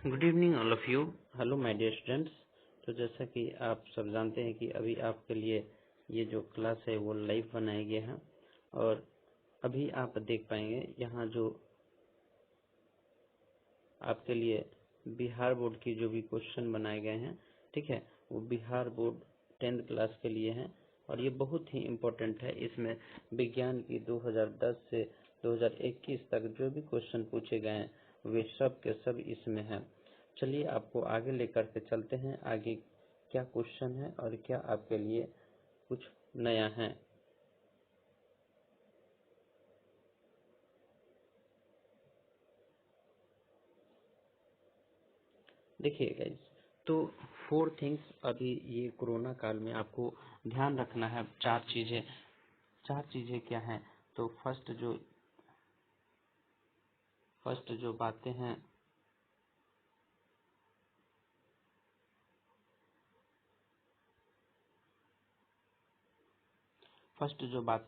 Good evening all of you. Hello my dear students. तो जैसा कि आप सब जानते हैं कि अभी आपके लिए ये जो क्लास है वो लाइव बनाया गया है और अभी आप देख पाएंगे यहाँ जो आपके लिए बिहार बोर्ड की जो भी क्वेश्चन बनाए गए हैं, ठीक है, वो बिहार बोर्ड 10th क्लास के लिए हैं और ये बहुत ही इम्पोर्टेंट है। इसमें विज्ञान की 2010 से 2021 तक जो भी क्वेश्चन पूछे गए हैं वे सब के सब इसमें हैं। चलिए आपको आगे लेकर के चलते हैं, आगे क्या क्वेश्चन है और क्या आपके लिए कुछ नया है। देखिए गाइस, तो 4 थिंग्स अभी ये कोरोना काल में आपको ध्यान रखना है। चार चीजें क्या हैं? तो फर्स्ट जो बातें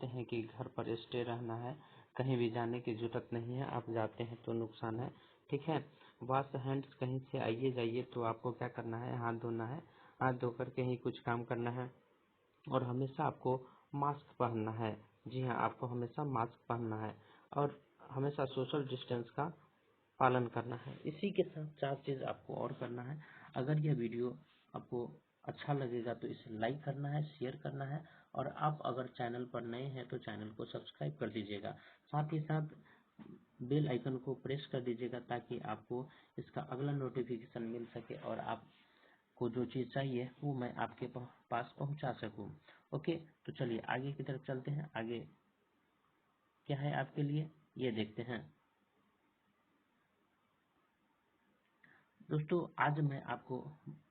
हैं, कि घर पर स्टे रहना है, कहीं भी जाने की जरूरत नहीं है। आप जाते हैं तो नुकसान है, ठीक है। वॉश हैंड्स, कहीं से आइए जाइए तो आपको क्या करना है, हाथ धोना है, हाथ धोकर के ही कुछ काम करना है और हमेशा आपको मास्क पहनना है। जी हाँ, आपको हमेशा मास्क पहनना है और हमेशा सोशल डिस्टेंस का पालन करना है। इसी के साथ 4 चीज आपको और करना है। अगर यह वीडियो आपको अच्छा लगेगा तो इसे लाइक करना है, शेयर करना है और आप अगर चैनल पर नए हैं तो चैनल को सब्सक्राइब कर दीजिएगा। साथ ही साथ बेल आइकन को प्रेस कर दीजिएगा ताकि आपको इसका अगला नोटिफिकेशन मिल सके और आपको जो चीज चाहिए वो मैं आपके पास पहुंचा सकूं। ओके, तो चलिए आगे की तरफ चलते हैं। आगे क्या है आपके लिए ये देखते हैं। दोस्तों, आज मैं आपको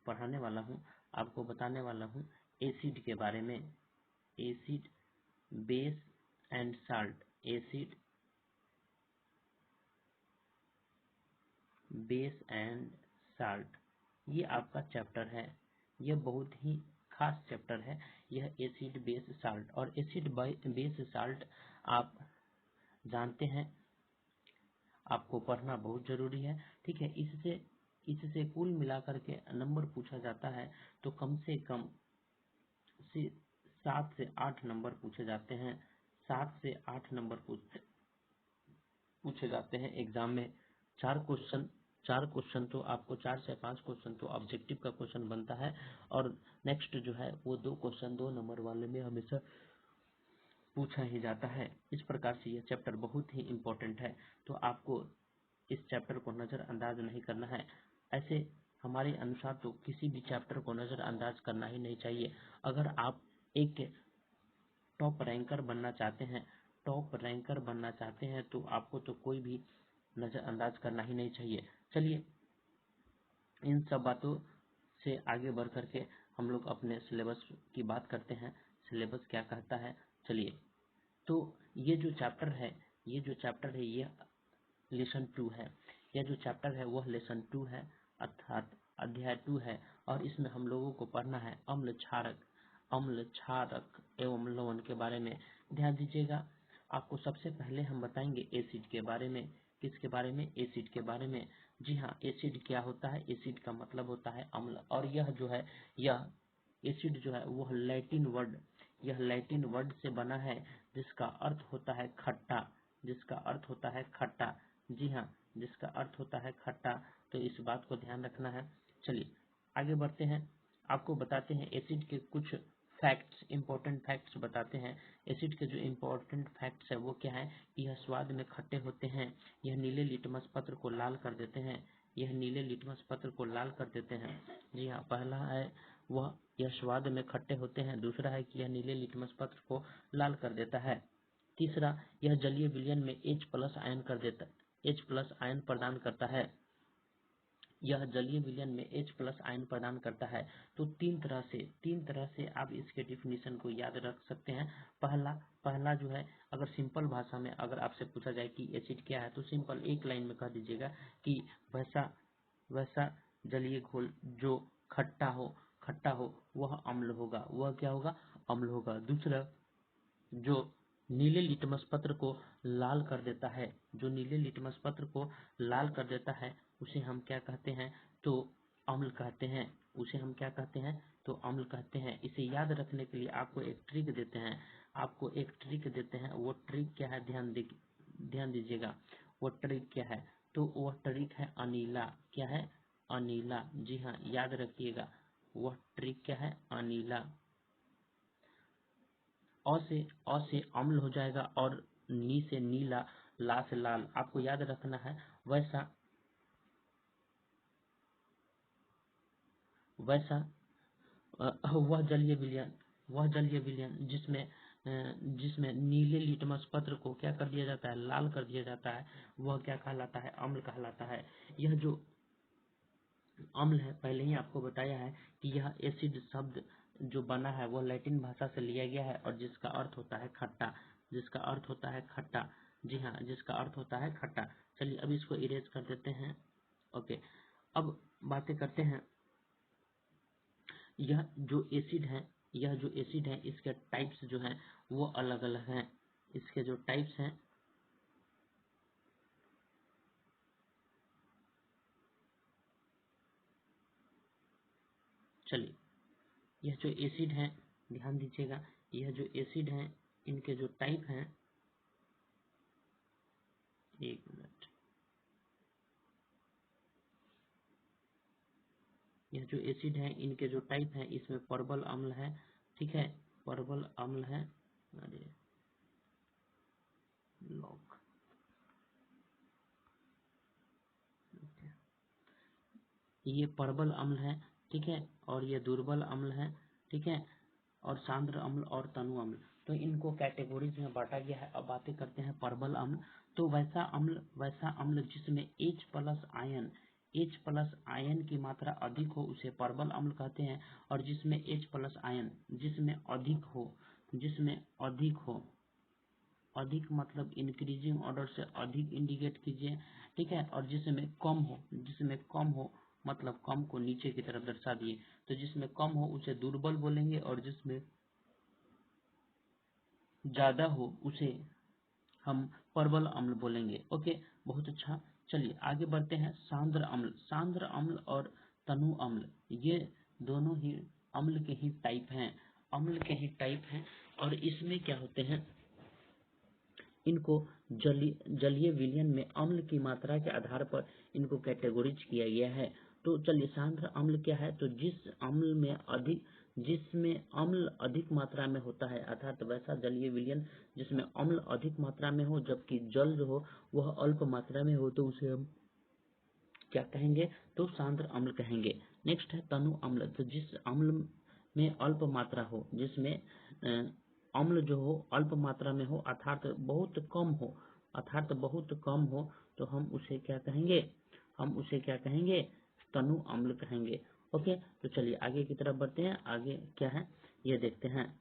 पढ़ाने वाला हूँ, आपको बताने वाला हूँ एसिड के बारे में। Acid, base and salt. Acid, base and salt, ये आपका चैप्टर है। यह बहुत ही खास चैप्टर है, यह एसिड बेस साल्ट। और एसिड बेस साल्ट आप जानते हैं, आपको पढ़ना बहुत जरूरी है, ठीक है। इससे कुल मिलाकर के नंबर पूछा जाता है तो कम से कम से 7 से 8 नंबर पूछे जाते हैं। 7 से 8 नंबर पूछे जाते हैं एग्जाम में। चार क्वेश्चन तो आपको 4 से 5 क्वेश्चन तो ऑब्जेक्टिव का क्वेश्चन बनता है और नेक्स्ट जो है वो 2 क्वेश्चन 2 नंबर वाले में हमेशा पूछा ही जाता है। इस प्रकार से यह चैप्टर बहुत ही इम्पोर्टेंट है, तो आपको इस चैप्टर को नजरअंदाज नहीं करना है। ऐसे हमारे अनुसार तो किसी भी चैप्टर को नजरअंदाज करना ही नहीं चाहिए। अगर आप एक टॉप रैंकर बनना चाहते हैं तो आपको तो कोई भी नजरअंदाज करना ही नहीं चाहिए। चलिए इन सब बातों से आगे बढ़ करके हम लोग अपने सिलेबस की बात करते हैं। सिलेबस क्या कहता है, चलिए। तो ये लेसन 2 है। यह जो चैप्टर है वह लेसन 2 है, अर्थात अध्याय 2 है और इसमें हम लोगों को पढ़ना है अम्ल क्षारक एवं लवण के बारे में। ध्यान दीजिएगा, आपको सबसे पहले हम बताएंगे एसिड के बारे में। किसके बारे में? एसिड के बारे में। जी हाँ, एसिड क्या होता है? एसिड का मतलब होता है अम्ल। और यह एसिड जो है यह लैटिन वर्ड से बना है जिसका अर्थ होता है खट्टा। जी हाँ, जिसका अर्थ होता है खट्टा। तो इस बात को ध्यान रखना है। चलिए आगे बढ़ते हैं, आपको बताते हैं एसिड के कुछ फैक्ट्स, इंपॉर्टेंट फैक्ट्स बताते हैं। एसिड के जो इंपॉर्टेंट फैक्ट्स है वो क्या है कि यह स्वाद में खट्टे होते हैं, यह नीले लिटमस पत्र को लाल कर देते हैं। जी हाँ, पहला है यह स्वाद में खट्टे होते हैं। दूसरा है कि यह नीले लिटमस पत्र को लाल कर देता है। तीसरा, यह जलीय विलयन में H प्लस आयन प्रदान करता है। तो तीन तरह से आप इसके डिफिनीशन को याद रख सकते हैं। पहला जो है, अगर सिंपल भाषा में अगर आपसे पूछा जाए कि एसिड क्या है तो सिंपल एक लाइन में कह दीजिएगा कि वैसा जलीय घोल जो खट्टा हो वह अम्ल होगा। वह क्या होगा? अम्ल होगा। दूसरा, जो नीले लिटमस पत्र को लाल कर देता है उसे हम क्या कहते हैं, तो अम्ल कहते हैं। उसे हम क्या कहते हैं, तो अम्ल कहते हैं। इसे याद रखने के लिए आपको एक ट्रिक देते हैं, वो ट्रिक क्या है, ध्यान दीजिएगा। वो ट्रिक क्या है, तो वह ट्रिक है अनीला। क्या है, अनीला। जी हाँ, याद रखिएगा, वह ट्रिक क्या है, अनीला। अ से अम्ल हो जाएगा और नी से नीला, ला से लाल। आपको याद रखना है। वैसा वह जलीय विलयन जिसमें नीले लिटमस पत्र को क्या कर दिया जाता है, लाल कर दिया जाता है, वह क्या कहलाता है, अम्ल कहलाता है। यह जो अम्ल है, पहले ही आपको बताया है कि यह एसिड शब्द जो बना है वह लैटिन भाषा से लिया गया है और जिसका अर्थ होता है खट्टा। जी हाँ, जिसका अर्थ होता है खट्टा। चलिए अब इसको इरेज कर देते हैं। ओके, अब बातें करते हैं। यह जो एसिड है इसके टाइप्स जो हैं वो अलग अलग हैं। इसके जो टाइप्स हैं, चलिए यह जो एसिड हैं, ध्यान दीजिएगा, यह जो एसिड हैं इनके जो टाइप हैं, एक मिनट, यह जो एसिड हैं इनके जो टाइप हैं, इसमें परबल अम्ल है, ठीक है, परबल अम्ल है। अरे लॉक, ये परबल अम्ल है, ठीक है, और ये दुर्बल अम्ल है, ठीक है, और सांद्र अम्ल और तनु अम्ल। तो इनको कैटेगोरीज में बांटा गया है। अब बातें करते हैं परबल अम्ल। तो वैसा अम्ल जिसमें H प्लस आयन की मात्रा अधिक हो उसे परबल अम्ल कहते हैं। और जिसमें H प्लस आयन जिसमें अधिक मतलब इंक्रीजिंग ऑर्डर से अधिक इंडिकेट कीजिए, ठीक है, और जिसमें कम हो मतलब कम को नीचे की तरफ दर्शा दिए। तो जिसमें कम हो उसे दुर्बल बोलेंगे और जिसमें ज्यादा हो उसे हम परबल अम्ल बोलेंगे। ओके, बहुत अच्छा। चलिए आगे बढ़ते हैं। सांद्र अम्ल और तनु अम्ल, ये दोनों ही अम्ल के ही टाइप हैं। और इसमें क्या होते हैं, इनको जलीय विलयन में अम्ल की मात्रा के आधार पर इनको कैटेगोरीज किया गया है। तो चलिए सांद्र अम्ल क्या है, तो जिसमें अम्ल अधिक मात्रा में होता है, अर्थात वैसा जलीय विलयन जिसमें अम्ल अधिक मात्रा में हो जबकि जल जो हो वह अल्प मात्रा में हो, तो उसे हम क्या कहेंगे, तो सांद्र अम्ल कहेंगे। नेक्स्ट है तनु अम्ल। तो जिस अम्ल में अल्प मात्रा हो, जिसमें अम्ल जो हो अल्प मात्रा में हो अर्थात बहुत कम हो, तो हम उसे क्या कहेंगे, तनु अम्ल कहेंगे। ओके, तो चलिए आगे की तरफ बढ़ते हैं। आगे क्या है ये देखते हैं।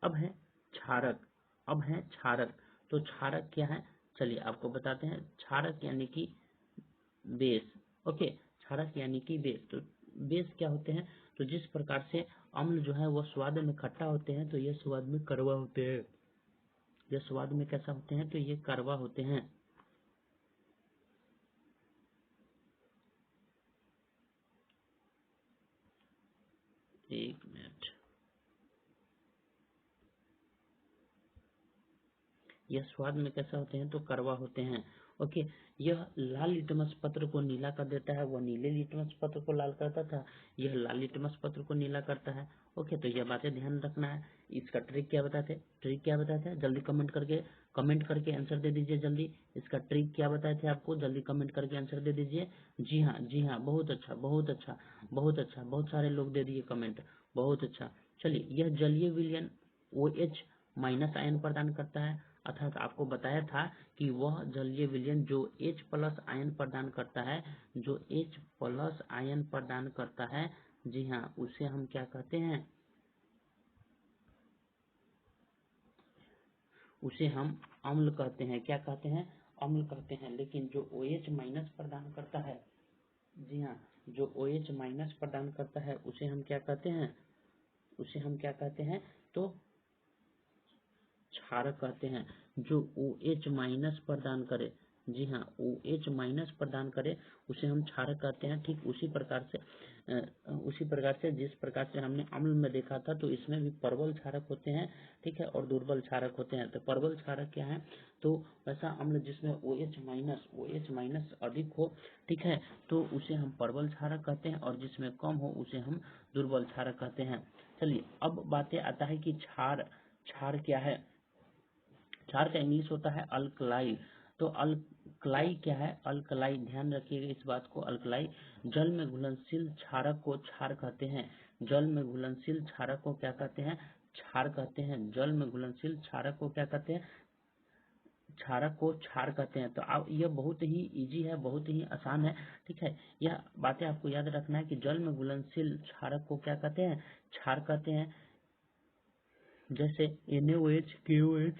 अब है क्षारक। तो क्षारक क्या है, चलिए आपको बताते हैं। क्षारक यानी कि बेस। ओके, क्षारक यानी कि बेस। तो बेस क्या होते हैं, तो जिस प्रकार से अम्ल जो है वो स्वाद में खट्टा होते हैं, तो ये स्वाद में कड़वा होते हैं। ये स्वाद में कैसा होते हैं, तो ये कड़वा होते हैं। एक मिनट, यह स्वाद में कैसा होते हैं, तो कड़वा होते हैं। ओके, यह लाल लिटमस पत्र को नीला कर देता है, वह नीले लिटमस पत्र को लाल करता था, यह लाल लिटमस पत्र को नीला करता है। ओके, तो यह बातें ध्यान रखना है। इसका ट्रिक क्या बताते हैं, जल्दी कमेंट करके आंसर दे दीजिए जल्दी। इसका ट्रिक क्या बताए थे आपको, जल्दी कमेंट करके आंसर दे दीजिए। जी हाँ, बहुत अच्छा, बहुत सारे लोग दे दिए कमेंट, बहुत अच्छा। चलिए, यह जलीय विलयन OH माइनस आयन प्रदान करता है, अर्थात आपको बताया था कि वह जलीय विलयन जो H प्लस आयन प्रदान करता है, जी हाँ, उसे हम क्या कहते हैं, उसे हम अम्ल कहते हैं। क्या कहते हैं, अम्ल कहते हैं। लेकिन जो OH माइनस प्रदान करता है, जी हाँ, जो OH माइनस प्रदान करता है उसे हम क्या कहते हैं, तो क्षारक कहते हैं। जो OH माइनस प्रदान करे, जी हाँ, OH माइनस प्रदान करे उसे हम क्षारक कहते हैं। ठीक उसी प्रकार से जिस प्रकार से हमने अम्ल में देखा था, तो इसमें भी प्रबल क्षारक होते हैं, ठीक है, और दुर्बल क्षारक होते हैं। तो प्रबल क्षारक क्या है, तो वैसा अम्ल जिसमें OH माइनस अधिक हो, ठीक है, तो उसे हम प्रबल क्षारक कहते हैं, और जिसमें कम हो उसे हम दुर्बल क्षारक कहते हैं। चलिए अब बातें आता है कि क्षार क्या है। क्षार का इंग्लिश होता है अल्कलाई। तो अल्कलाई क्या है, अल्कलाई, ध्यान रखिएगा इस बात को। अल्कलाई जल में घुलनशील क्षारक को क्षार कहते हैं। जल में घुलनशील क्षारक को क्या कहते हैं, क्षार कहते हैं। जल में घुलनशील क्षारक को क्या कहते हैं, क्षारक को क्षार कहते हैं। तो आप यह बहुत ही इजी है, बहुत ही आसान है, ठीक है। यह बातें आपको याद रखना है कि जल में घुलनशील क्षारक को क्या कहते हैं, क्षार कहते हैं। जैसे NaOH, KOH,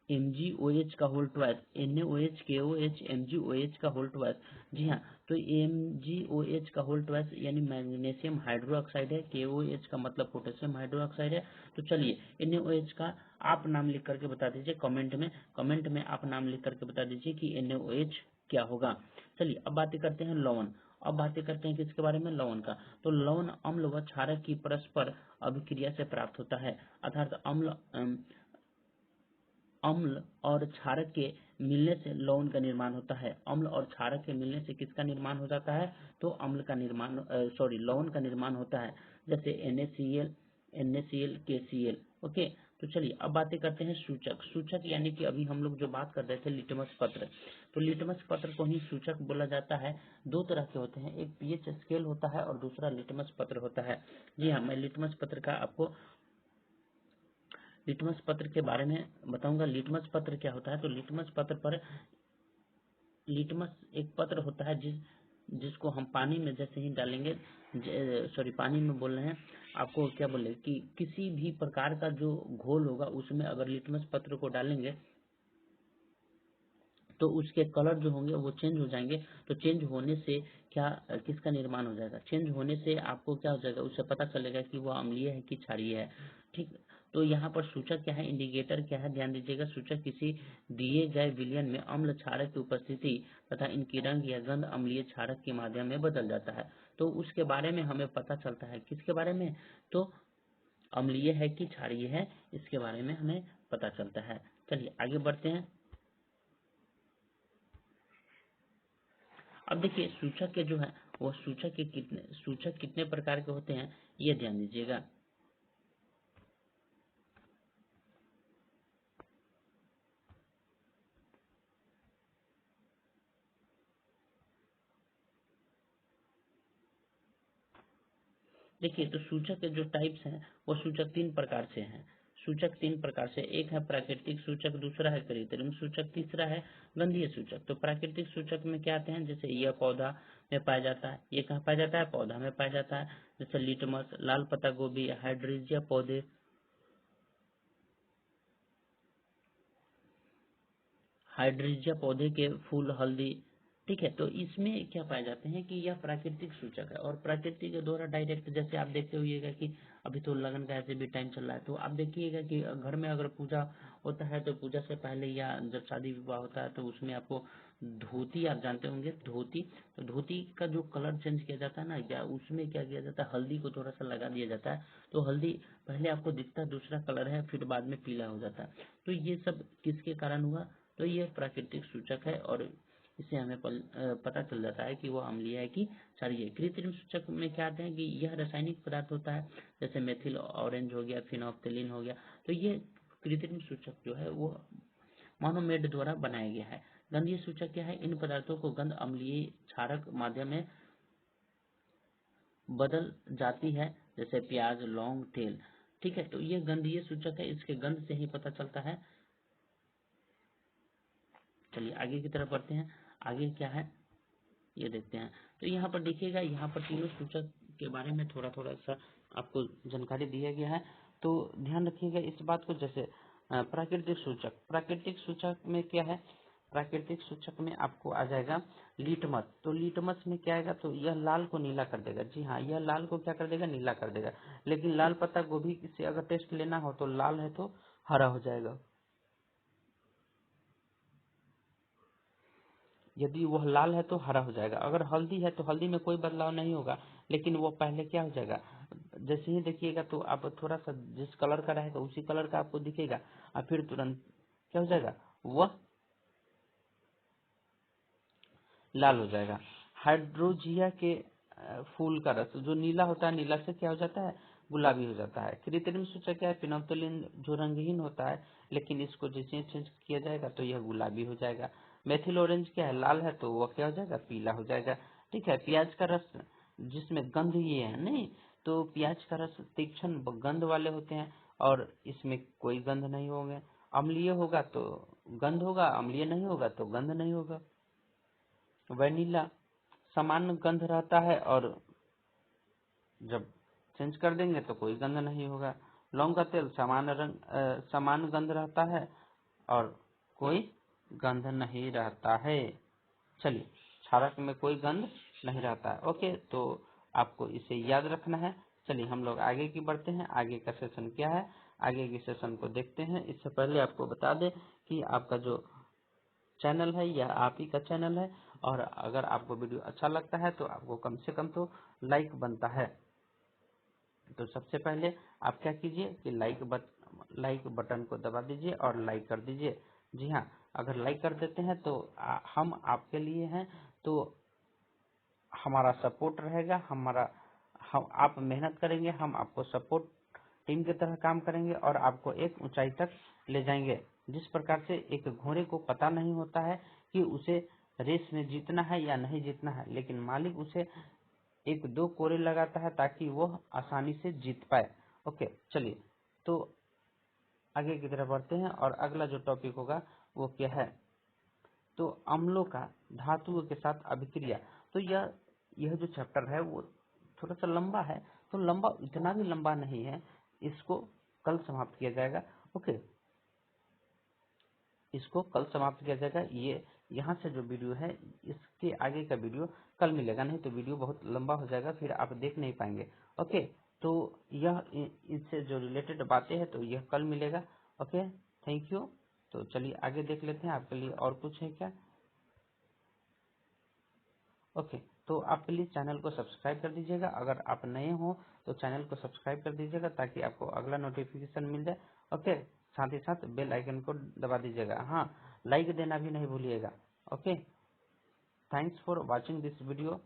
MgOH का whole twice, NaOH, KOH, MgOH का होल ट्वाइस। जी हाँ, तो MgOH का होल ट्वाइस यानी मैग्नीशियम हाइड्रोक्साइड है। KOH का मतलब पोटेशियम हाइड्रोक्साइड है। तो चलिए NaOH का आप नाम लिख करके बता दीजिए कमेंट में आप नाम लिख करके बता दीजिए कि NaOH क्या होगा। चलिए अब बातें करते हैं लवण। अब बातें करते हैं किसके बारे में, लवण का। तो लवण अम्ल व क्षारक की परस्पर अभिक्रिया से प्राप्त होता है। अर्थात अम्ल और क्षारक के मिलने से लवण का निर्माण होता है। अम्ल और क्षारक के मिलने से किसका निर्माण हो जाता है, तो अम्ल का निर्माण लवण का निर्माण होता है। जैसे NaCl, KCl। ओके, तो चलिए अब बातें करते हैं सूचक यानी कि अभी हम लोग जो बात कर रहे थे लिटमस पत्र। तो लिटमस पत्र को ही सूचक बोला जाता है। दो तरह के होते हैं, एक pH स्केल होता है और दूसरा लिटमस पत्र होता है। जी हाँ, मैं लिटमस पत्र का आपको लिटमस पत्र के बारे में बताऊंगा। लिटमस पत्र क्या होता है, तो लिटमस पत्र पर लिटमस एक पत्र होता है जिसको हम पानी में जैसे ही डालेंगे, पानी में बोल रहे हैं, आपको क्या बोले कि किसी भी प्रकार का जो घोल होगा उसमें अगर लिटमस पत्र को डालेंगे तो उसके कलर जो होंगे वो चेंज हो जाएंगे। तो चेंज होने से क्या किसका निर्माण हो जाएगा, चेंज होने से आपको क्या हो जाएगा, उससे पता चलेगा कि वह अम्लीय है कि क्षारीय है। ठीक, तो यहाँ पर सूचक क्या है, इंडिकेटर क्या है, ध्यान दीजिएगा। सूचक किसी दिए गए विलयन में अम्ल क्षारक की उपस्थिति तथा इनकी रंग या गंध अम्लीय क्षारक के माध्यम में बदल जाता है। तो उसके बारे में हमें पता चलता है, किसके बारे में, तो अम्लीय है कि क्षारीय है, इसके बारे में हमें पता चलता है। चलिए आगे बढ़ते हैं। अब देखिए सूचक के जो है वो सूचक कितने प्रकार के होते हैं, ये ध्यान दीजिएगा। देखिए तो सूचक के जो टाइप्स हैं वो सूचक तीन प्रकार से हैं। सूचक तीन प्रकार से, एक है प्राकृतिक सूचक, दूसरा है कृत्रिम सूचक, तीसरा है गंधीय सूचक। तो प्राकृतिक सूचक में क्या आते हैं, जैसे यह पौधा में पाया जाता है, ये कहाँ पाया जाता है, पौधा में पाया जाता है। जैसे लिटमस, लाल पत्ता गोभी, हाइड्रीजिया पौधे के फूल, हल्दी। ठीक है, तो इसमें क्या पाए जाते हैं कि यह प्राकृतिक सूचक है। और प्राकृतिक के द्वारा डायरेक्ट, जैसे आप देखते होइएगा कि अभी तो लगन का ऐसे भी टाइम चल रहा है, तो आप देखिएगा कि घर में अगर पूजा होता है तो पूजा से पहले या जब शादी विवाह होता है तो उसमें आपको धोती, आप जानते होंगे धोती, तो धोती का जो कलर चेंज किया जाता है ना, या उसमें क्या किया जाता है, हल्दी को थोड़ा सा लगा दिया जाता है। तो हल्दी पहले आपको दिखता है दूसरा कलर है, फिर बाद में पीला हो जाता है। तो ये सब किसके कारण हुआ, तो ये प्राकृतिक सूचक है और इससे हमें पता चल जाता है कि वो अम्लीय है कि क्षारीय। कृत्रिम सूचक में क्या आते हैं कि यह रासायनिक पदार्थ होता है, जैसे मेथिल ऑरेंज हो गया, फिनोप्थेलिन हो गया। तो ये कृत्रिम सूचक जो है वो मानवमेड द्वारा बनाया गया है। गंधीय सूचक क्या है, इन पदार्थों को गंध अम्लीय क्षारक माध्यम में बदल जाती है, जैसे प्याज, लौंग, तेल। ठीक है, तो ये गंधीय सूचक है, इसके गंध से ही पता चलता है। चलिए आगे की तरफ बढ़ते हैं। आगे क्या है ये देखते हैं। तो यहाँ पर देखिएगा, यहाँ पर तीनों सूचक के बारे में थोड़ा थोड़ा सा आपको जानकारी दिया गया है, तो ध्यान रखिएगा इस बात को। जैसे प्राकृतिक सूचक में क्या है, प्राकृतिक सूचक में आपको आ जाएगा लिटमस। तो लिटमस में क्या आएगा, तो यह लाल को नीला कर देगा। जी हाँ, यह लाल को क्या कर देगा, नीला कर देगा। लेकिन लाल पत्ता गोभी से अगर टेस्ट लेना हो तो लाल है तो हरा हो जाएगा। यदि वह लाल है तो हरा हो जाएगा, अगर हल्दी है तो हल्दी में कोई बदलाव नहीं होगा, लेकिन वो पहले क्या हो जाएगा, जैसे ही देखिएगा तो आप थोड़ा सा जिस कलर का रहेगा उसी कलर का आपको दिखेगा, और फिर तुरंत क्या हो जाएगा, वह लाल हो जाएगा। हाइड्रोजिया के फूल का रस जो नीला होता है, नीला से क्या हो जाता है, गुलाबी हो जाता है। कृत्रिम सूचक क्या है, फिनोल्फ्थालीन जो रंगहीन होता है, लेकिन इसको जैसे चेंज किया जाएगा तो यह गुलाबी हो जाएगा। मेथिल ऑरेंज क्या है, लाल है तो वह क्या हो जाएगा, पीला हो जाएगा। ठीक है। प्याज का रस जिसमें गंध ये है नहीं, तो प्याज का रस तीक्ष्ण गंध वाले होते हैं और इसमें कोई गंध नहीं होंगे। अम्लीय होगा तो गंध होगा, अम्लीय नहीं होगा तो गंध नहीं होगा। वैनिला समान गंध रहता है और जब चेंज कर देंगे तो कोई गंध नहीं होगा। लौंग का तेल समान गंध रहता है और कोई गंध नहीं रहता है। चलिए, क्षारक में कोई गंध नहीं रहता है। ओके, तो आपको इसे याद रखना है। चलिए हम लोग आगे की बढ़ते हैं, आगे का सेशन क्या है, आगे के सेशन को देखते हैं। इससे पहले आपको बता दें कि आपका जो चैनल है यह आप ही का चैनल है, और अगर आपको वीडियो अच्छा लगता है तो आपको कम से कम तो लाइक बनता है। तो सबसे पहले आप क्या कीजिए कि लाइक बटन को दबा दीजिए और लाइक कर दीजिए। जी हाँ, अगर लाइक कर देते हैं तो हम आपके लिए हैं, तो हमारा सपोर्ट रहेगा, हम आप मेहनत करेंगे, हम आपको सपोर्ट टीम की तरह काम करेंगे और आपको एक ऊंचाई तक ले जाएंगे। जिस प्रकार से एक घोड़े को पता नहीं होता है कि उसे रेस में जीतना है या नहीं जीतना है, लेकिन मालिक उसे एक दो कोरे लगाता है ताकि वह आसानी से जीत पाए। ओके, चलिए तो आगे की तरफ बढ़ते हैं और अगला जो टॉपिक होगा वो क्या है, तो अम्लों का धातुओं के साथ अभिक्रिया। तो यह जो चैप्टर है वो थोड़ा सा लंबा है, तो लंबा इतना भी लंबा नहीं है, इसको कल समाप्त किया जाएगा। ओके, इसको कल समाप्त किया जाएगा। ये यहाँ से जो वीडियो है इसके आगे का वीडियो कल मिलेगा, नहीं तो वीडियो बहुत लंबा हो जाएगा, फिर आप देख नहीं पाएंगे। ओके, तो यह इससे जो रिलेटेड बातें हैं तो यह कल मिलेगा। Okay, thank you. तो चलिए आगे देख लेते हैं, आपके लिए और कुछ है क्या। ओके, तो आप प्लीज चैनल को सब्सक्राइब कर दीजिएगा, अगर आप नए हो तो चैनल को सब्सक्राइब कर दीजिएगा ताकि आपको अगला नोटिफिकेशन मिल जाए। ओके, साथ ही साथ बेल आइकन को दबा दीजिएगा। हाँ, लाइक देना भी नहीं भूलिएगा। Okay, thanks for watching this video.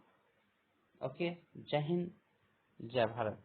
Okay, जय हिंद, जय भारत।